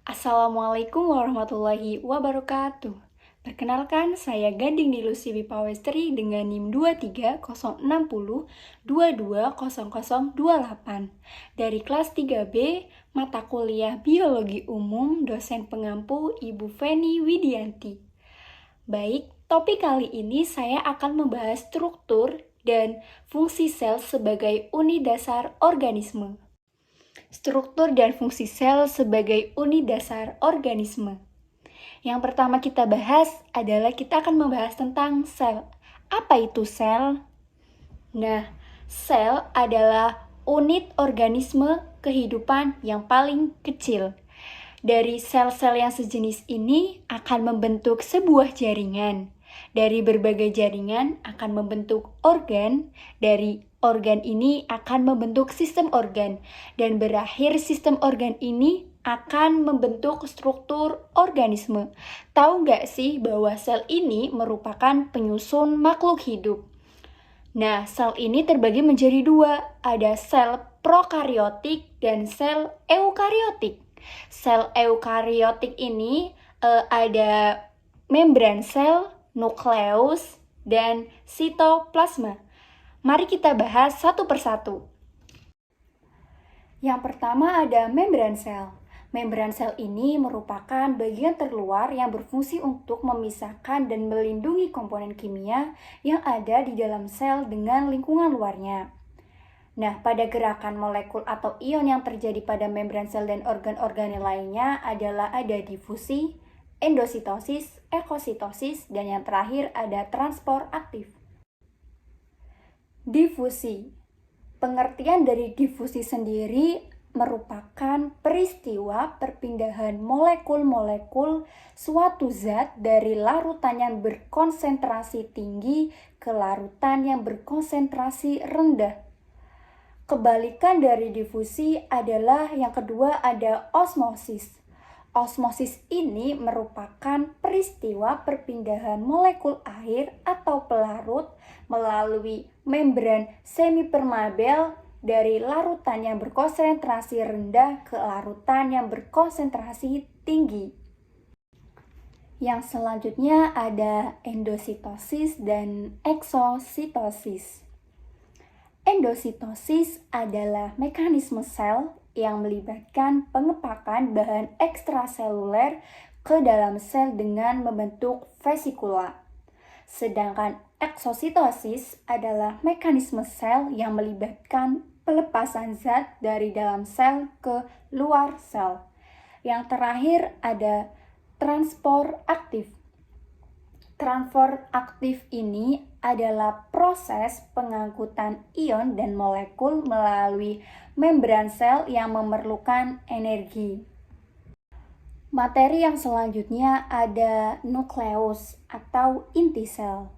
Assalamualaikum warahmatullahi wabarakatuh. Perkenalkan, saya Gading Dilusi Wipawestri dengan NIM 230602200028 dari kelas 3B, mata kuliah Biologi Umum, dosen pengampu Ibu Feni Widianti. Baik, topik kali ini saya akan membahas struktur dan fungsi sel sebagai unit dasar organisme. Struktur dan fungsi sel sebagai unit dasar organisme. Yang pertama kita bahas adalah kita akan membahas tentang sel. Apa itu sel? Nah, sel adalah unit organisme kehidupan yang paling kecil. Dari sel-sel yang sejenis ini akan membentuk sebuah jaringan. Dari berbagai jaringan akan membentuk organ. Dari organ ini akan membentuk sistem organ. Dan berakhir sistem organ ini akan membentuk struktur organisme. Tahu nggak sih bahwa sel ini merupakan penyusun makhluk hidup? Nah, sel ini terbagi menjadi dua. Ada sel prokariotik dan sel eukariotik. Sel eukariotik ini ada membran sel, nukleus, dan sitoplasma. Mari kita bahas satu persatu. Yang pertama ada membran sel. Membran sel ini merupakan bagian terluar yang berfungsi untuk memisahkan dan melindungi komponen kimia yang ada di dalam sel dengan lingkungan luarnya. Nah, pada gerakan molekul atau ion yang terjadi pada membran sel dan organ-organ lainnya adalah ada difusi, endositosis, ekositosis, dan yang terakhir ada transport aktif. Difusi. Pengertian dari difusi sendiri merupakan peristiwa perpindahan molekul-molekul suatu zat dari larutan yang berkonsentrasi tinggi ke larutan yang berkonsentrasi rendah. Kebalikan dari difusi adalah yang kedua ada osmosis. Osmosis ini merupakan peristiwa perpindahan molekul air atau pelarut melalui membran semipermeabel dari larutan yang berkonsentrasi rendah ke larutan yang berkonsentrasi tinggi. Yang selanjutnya ada endositosis dan eksositosis. Endositosis adalah mekanisme sel yang melibatkan pengepakan bahan ekstraseluler ke dalam sel dengan membentuk vesikula. Sedangkan eksositosis adalah mekanisme sel yang melibatkan pelepasan zat dari dalam sel ke luar sel. Yang terakhir ada transport aktif. Transport aktif ini adalah proses pengangkutan ion dan molekul melalui membran sel yang memerlukan energi. Materi yang selanjutnya ada nukleus atau inti sel.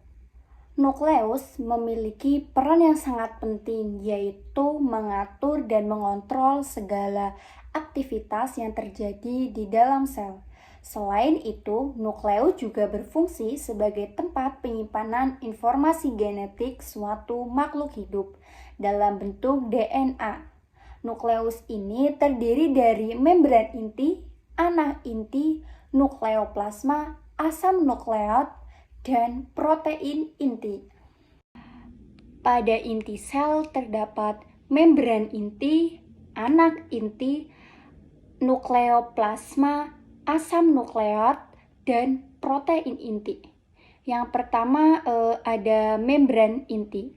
Nukleus memiliki peran yang sangat penting, yaitu mengatur dan mengontrol segala aktivitas yang terjadi di dalam sel. Selain itu, nukleus juga berfungsi sebagai tempat penyimpanan informasi genetik suatu makhluk hidup dalam bentuk DNA. Nukleus ini terdiri dari membran inti, anak inti, nukleoplasma, asam nukleat, dan protein inti. Pada inti sel terdapat membran inti, anak inti, nukleoplasma, asam nukleat, dan protein inti. Yang pertama ada membran inti.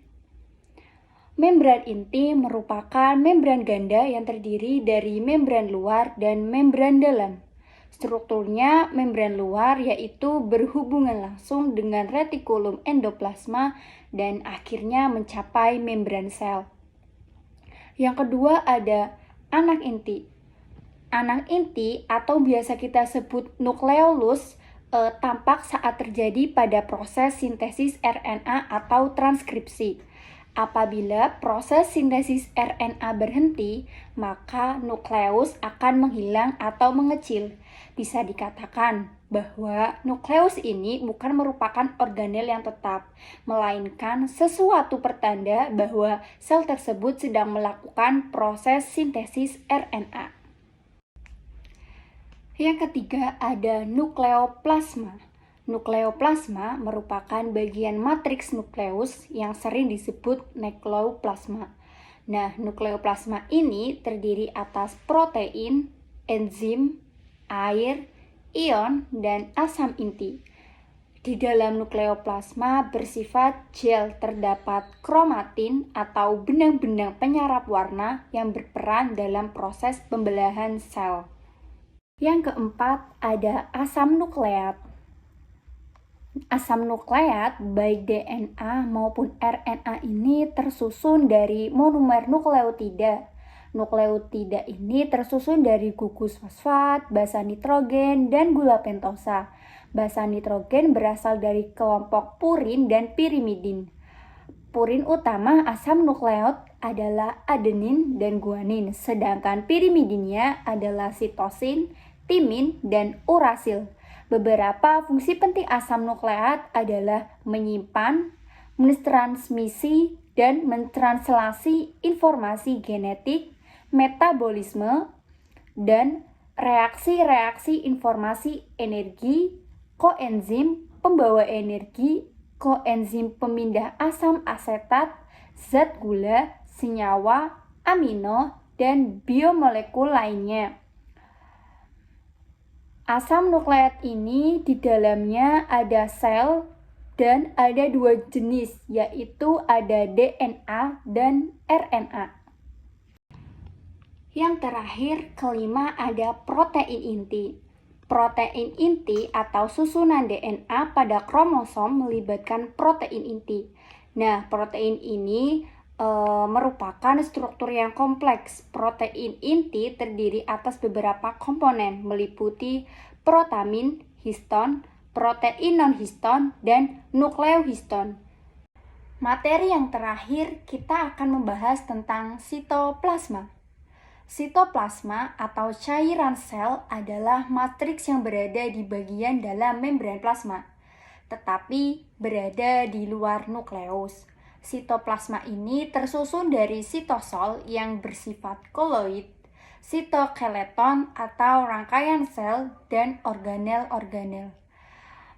Membran inti merupakan membran ganda yang terdiri dari membran luar dan membran dalam. Strukturnya membran luar yaitu berhubungan langsung dengan retikulum endoplasma dan akhirnya mencapai membran sel. Yang kedua ada anak inti. Anak inti atau biasa kita sebut nukleolus tampak saat terjadi pada proses sintesis RNA atau transkripsi. Apabila proses sintesis RNA berhenti, maka nukleus akan menghilang atau mengecil. Bisa dikatakan bahwa nukleus ini bukan merupakan organel yang tetap, melainkan sesuatu pertanda bahwa sel tersebut sedang melakukan proses sintesis RNA. Yang ketiga ada nukleoplasma. Nukleoplasma merupakan bagian matriks nukleus yang sering disebut nukleoplasma. Nah, nukleoplasma ini terdiri atas protein, enzim, air, ion, dan asam inti. Di dalam nukleoplasma bersifat gel terdapat kromatin atau benang-benang penyerap warna yang berperan dalam proses pembelahan sel. Yang keempat ada asam nukleat. Asam nukleat baik DNA maupun RNA ini tersusun dari monomer nukleotida. Nukleotida ini tersusun dari gugus fosfat, basa nitrogen, dan gula pentosa. Basa nitrogen berasal dari kelompok purin dan pirimidin. Purin utama asam nukleot adalah adenin dan guanin, sedangkan pirimidinnya adalah sitosin, timin, dan urasil. Beberapa fungsi penting asam nukleat adalah menyimpan, mentransmisi, dan mentranslasi informasi genetik, metabolisme, dan reaksi-reaksi informasi energi, koenzim pembawa energi, koenzim pemindah asam asetat, zat gula, senyawa, amino, dan biomolekul lainnya. Asam nukleat ini di dalamnya ada sel dan ada dua jenis, yaitu ada DNA dan RNA. Yang terakhir, kelima ada protein inti. Protein inti atau susunan DNA pada kromosom melibatkan protein inti. Nah, protein ini merupakan struktur yang kompleks. Protein inti terdiri atas beberapa komponen, meliputi protamin, histon, protein non-histon, dan nukleohiston. Materi yang terakhir, kita akan membahas tentang sitoplasma. Sitoplasma atau cairan sel adalah matriks yang berada di bagian dalam membran plasma, tetapi berada di luar nukleus. Sitoplasma ini tersusun dari sitosol yang bersifat koloid, sitoskeleton atau rangkaian sel, dan organel-organel.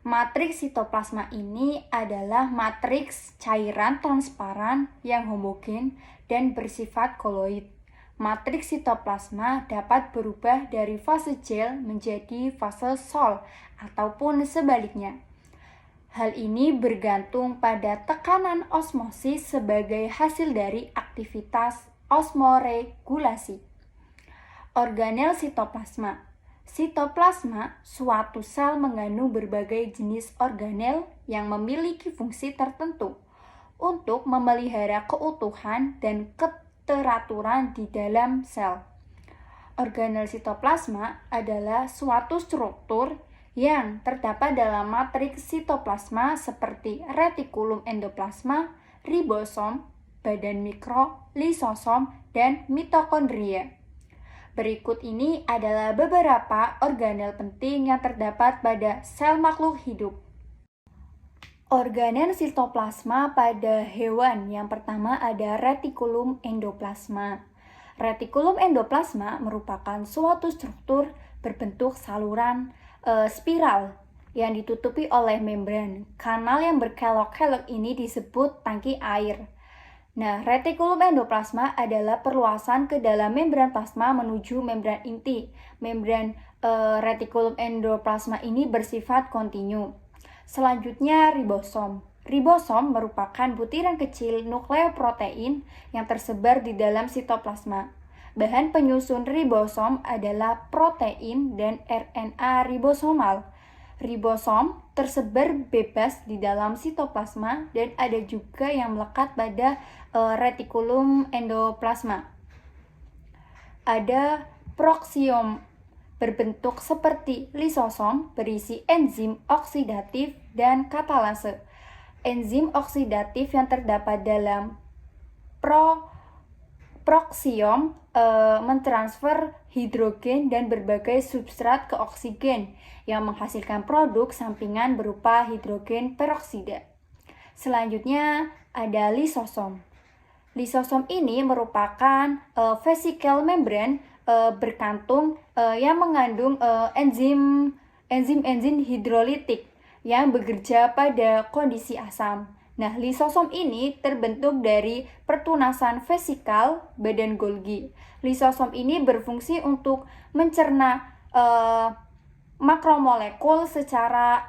Matriks sitoplasma ini adalah matriks cairan transparan yang homogen dan bersifat koloid. Matriks sitoplasma dapat berubah dari fase gel menjadi fase sol ataupun sebaliknya. Hal ini bergantung pada tekanan osmosis sebagai hasil dari aktivitas osmoregulasi. Organel sitoplasma. Sitoplasma, suatu sel mengandung berbagai jenis organel yang memiliki fungsi tertentu untuk memelihara keutuhan dan keteraturan di dalam sel. Organel sitoplasma adalah suatu struktur yang terdapat dalam matriks sitoplasma seperti retikulum endoplasma, ribosom, badan mikro, lisosom, dan mitokondria. Berikut ini adalah beberapa organel penting yang terdapat pada sel makhluk hidup. Organel sitoplasma pada hewan yang pertama ada retikulum endoplasma. Retikulum endoplasma merupakan suatu struktur berbentuk saluran spiral yang ditutupi oleh membran. Kanal yang berkelok-kelok ini disebut tangki air. Nah, retikulum endoplasma adalah perluasan ke dalam membran plasma menuju membran inti. Membran retikulum endoplasma ini bersifat kontinu. Selanjutnya ribosom. Ribosom merupakan butiran kecil nukleoprotein yang tersebar di dalam sitoplasma. Bahan penyusun ribosom adalah protein dan RNA ribosomal. Ribosom tersebar bebas di dalam sitoplasma dan ada juga yang melekat pada retikulum endoplasma. Ada proksiom berbentuk seperti lisosom berisi enzim oksidatif dan katalase. Enzim oksidatif yang terdapat dalam proksiom mentransfer hidrogen dan berbagai substrat ke oksigen yang menghasilkan produk sampingan berupa hidrogen peroksida. Selanjutnya ada lisosom. Lisosom ini merupakan vesikel membran berkantung yang mengandung enzim hidrolitik yang bekerja pada kondisi asam. Nah, lisosom ini terbentuk dari pertunasan vesikal badan Golgi. Lisosom ini berfungsi untuk mencerna makromolekul secara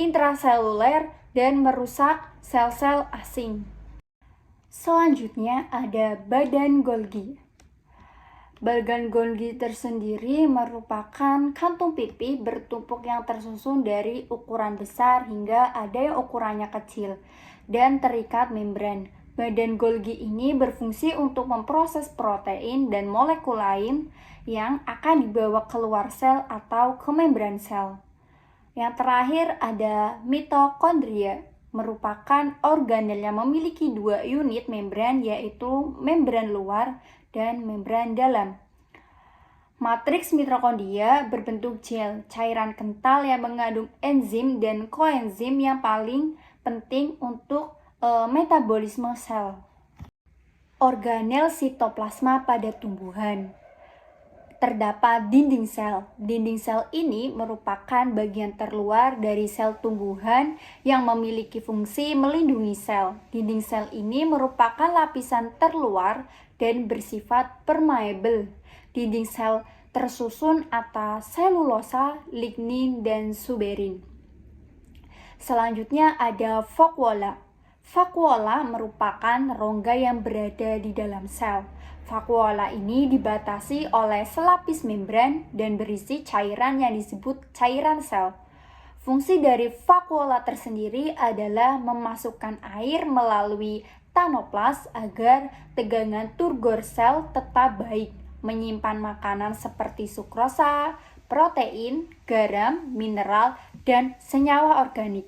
intraseluler dan merusak sel-sel asing. Selanjutnya ada badan Golgi. Badan Golgi tersendiri merupakan kantung pipih bertumpuk yang tersusun dari ukuran besar hingga ada yang ukurannya kecil dan terikat membran. Badan Golgi ini berfungsi untuk memproses protein dan molekul lain yang akan dibawa keluar sel atau ke membran sel. Yang terakhir ada mitokondria, merupakan organel yang memiliki 2 unit membran, yaitu membran luar dan membran dalam. Matriks mitokondria berbentuk gel, cairan kental yang mengandung enzim dan koenzim yang paling penting untuk metabolisme sel. Organel sitoplasma pada tumbuhan. Terdapat dinding sel. Dinding sel ini merupakan bagian terluar dari sel tumbuhan yang memiliki fungsi melindungi sel. Dinding sel ini merupakan lapisan terluar dan bersifat permeabel. Dinding sel tersusun atas selulosa, lignin, dan suberin. Selanjutnya ada vakuola. Vakuola merupakan rongga yang berada di dalam sel. Vakuola ini dibatasi oleh selapis membran dan berisi cairan yang disebut cairan sel. Fungsi dari vakuola tersendiri adalah memasukkan air melalui tanoplas agar tegangan turgor sel tetap baik, menyimpan makanan seperti sukrosa, protein, garam, mineral, dan senyawa organik.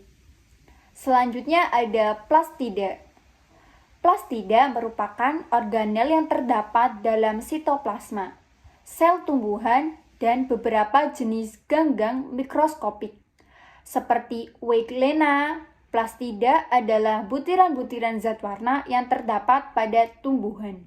Selanjutnya ada plastida. Plastida merupakan organel yang terdapat dalam sitoplasma, sel tumbuhan, dan beberapa jenis ganggang mikroskopik. Seperti Weigela, plastida adalah butiran-butiran zat warna yang terdapat pada tumbuhan.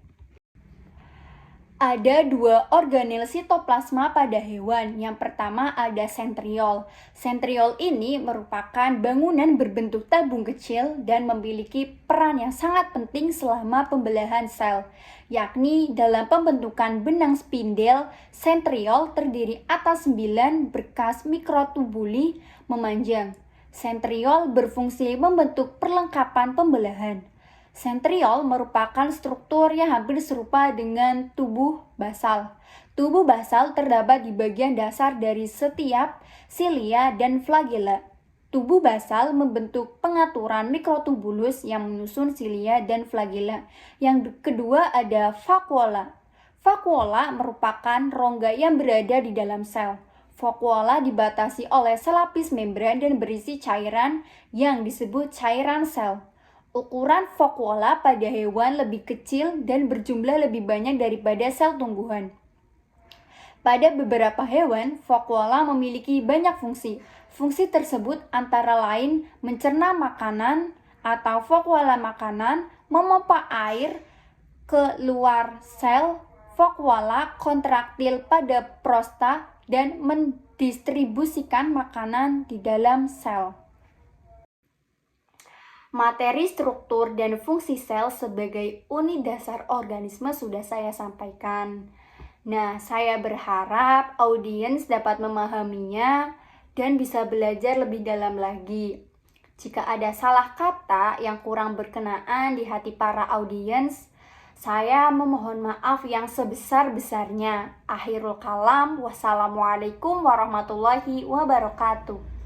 Ada 2 organel sitoplasma pada hewan. Yang pertama ada sentriol. Sentriol ini merupakan bangunan berbentuk tabung kecil dan memiliki peran yang sangat penting selama pembelahan sel, yakni dalam pembentukan benang spindel. Sentriol terdiri atas 9 berkas mikrotubuli memanjang. Sentriol berfungsi membentuk perlengkapan pembelahan. Sentriol merupakan struktur yang hampir serupa dengan tubuh basal. Tubuh basal terdapat di bagian dasar dari setiap silia dan flagella. Tubuh basal membentuk pengaturan mikrotubulus yang menyusun silia dan flagella. Yang kedua ada vakuola. Vakuola merupakan rongga yang berada di dalam sel. Vakuola dibatasi oleh selapis membran dan berisi cairan yang disebut cairan sel. Ukuran vakuola pada hewan lebih kecil dan berjumlah lebih banyak daripada sel tumbuhan. Pada beberapa hewan, vakuola memiliki banyak fungsi. Fungsi tersebut antara lain mencerna makanan atau vakuola makanan, memompa air ke luar sel, vakuola kontraktil pada prosta, dan mendistribusikan makanan di dalam sel. Materi, struktur, dan fungsi sel sebagai unit dasar organisme sudah saya sampaikan. Nah, saya berharap audiens dapat memahaminya dan bisa belajar lebih dalam lagi. Jika ada salah kata yang kurang berkenaan di hati para audiens, saya memohon maaf yang sebesar-besarnya. Akhirul kalam, wassalamualaikum warahmatullahi wabarakatuh.